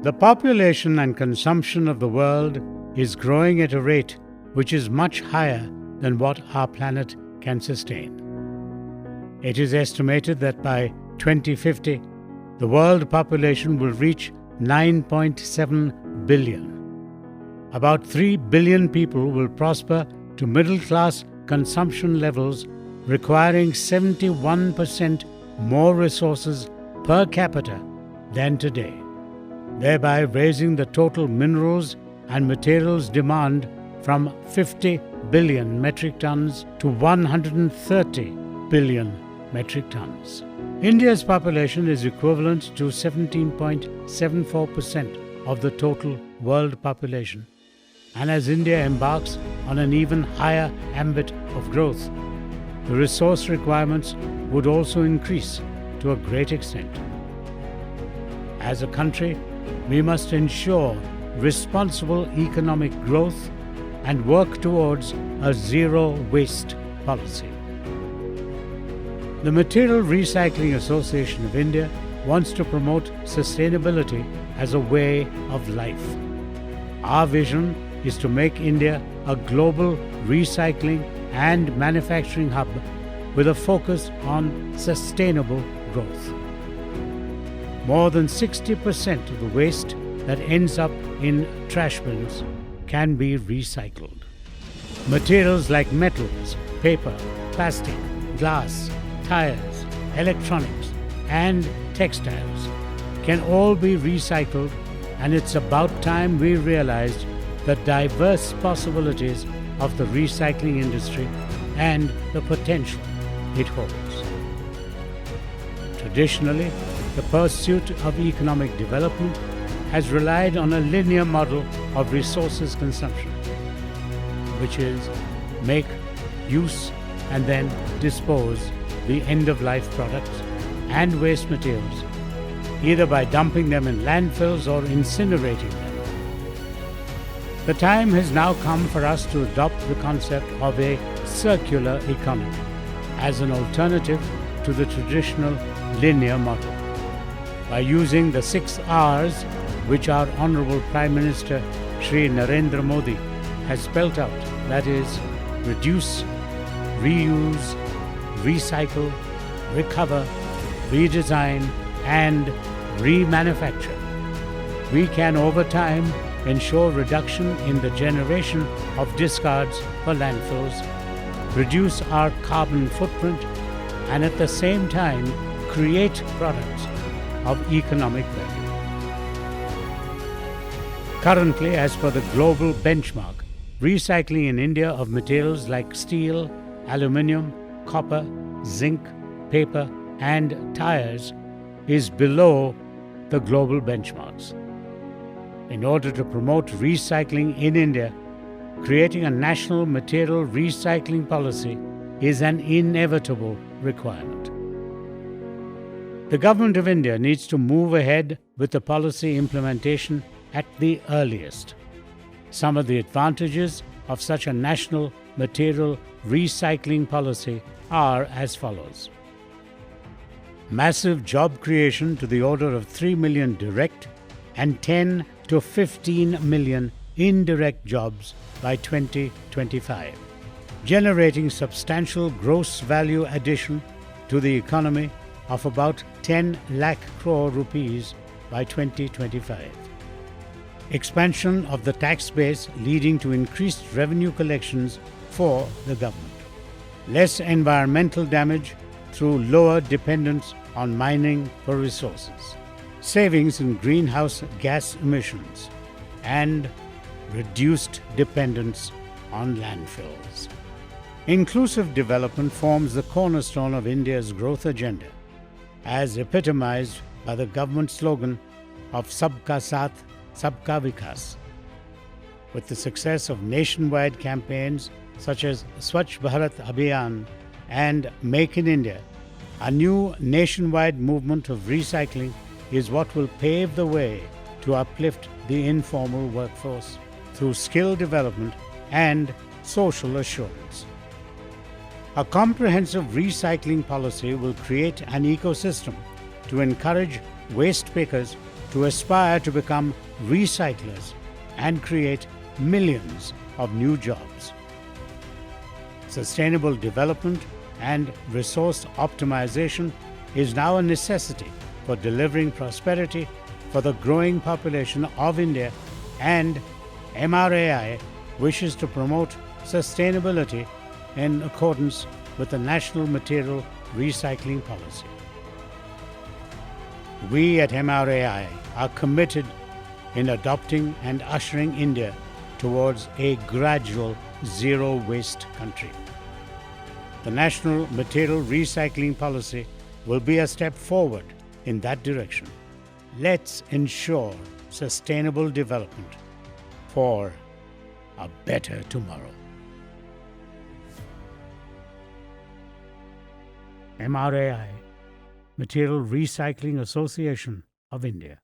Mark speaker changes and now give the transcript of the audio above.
Speaker 1: The population and consumption of the world is growing at a rate which is much higher than what our planet can sustain. It is estimated that by 2050, the world population will reach 9.7 billion. About 3 billion people will prosper to middle-class consumption levels, requiring 71% more resources per capita than today, thereby raising the total minerals and materials demand from 50 billion metric tons to 130 billion metric tons. India's population is equivalent to 17.74% of the total world population. And as India embarks on an even higher ambit of growth, the resource requirements would also increase to a great extent. As a country, we must ensure responsible economic growth and work towards a zero-waste policy. The Material Recycling Association of India wants to promote sustainability as a way of life. Our vision is to make India a global recycling and manufacturing hub with a focus on sustainable growth. More than 60% of the waste that ends up in trash bins can be recycled. Materials like metals, paper, plastic, glass, tires, electronics, and textiles can all be recycled, and it's about time we realized the diverse possibilities of the recycling industry and the potential it holds. Traditionally, the pursuit of economic development has relied on a linear model of resources consumption, which is make, use, and then dispose the end-of-life products and waste materials, either by dumping them in landfills or incinerating them. The time has now come for us to adopt the concept of a circular economy as an alternative to the traditional linear model. By using the 6 R's which our Honorable Prime Minister Shri Narendra Modi has spelt out, that is, reduce, reuse, recycle, recover, redesign, and remanufacture, we can over time ensure reduction in the generation of discards for landfills, reduce our carbon footprint, and at the same time create products of economic value. Currently, as per the global benchmark, recycling in India of materials like steel, aluminium, copper, zinc, paper, and tires is below the global benchmarks. In order to promote recycling in India, creating a national material recycling policy is an inevitable requirement. The Government of India needs to move ahead with the policy implementation at the earliest. Some of the advantages of such a national material recycling policy are as follows. Massive job creation to the order of 3 million direct and 10 to 15 million indirect jobs by 2025, generating substantial gross value addition to the economy of about 10 lakh crore rupees by 2025. Expansion of the tax base leading to increased revenue collections for the government. Less environmental damage through lower dependence on mining for resources. Savings in greenhouse gas emissions and reduced dependence on landfills. Inclusive development forms the cornerstone of India's growth agenda, as epitomized by the government slogan of Sabka Saath, Sabka Vikas. With the success of nationwide campaigns such as Swachh Bharat Abhiyan and Make in India, a new nationwide movement of recycling is what will pave the way to uplift the informal workforce through skill development and social assurance. A comprehensive recycling policy will create an ecosystem to encourage waste pickers to aspire to become recyclers and create millions of new jobs. Sustainable development and resource optimization is now a necessity for delivering prosperity for the growing population of India, and MRAI wishes to promote sustainability in accordance with the National Material Recycling Policy. We at MRAI are committed in adopting and ushering India towards a gradual zero-waste country. The National Material Recycling Policy will be a step forward in that direction. Let's ensure sustainable development for a better tomorrow. MRAI, Material Recycling Association of India.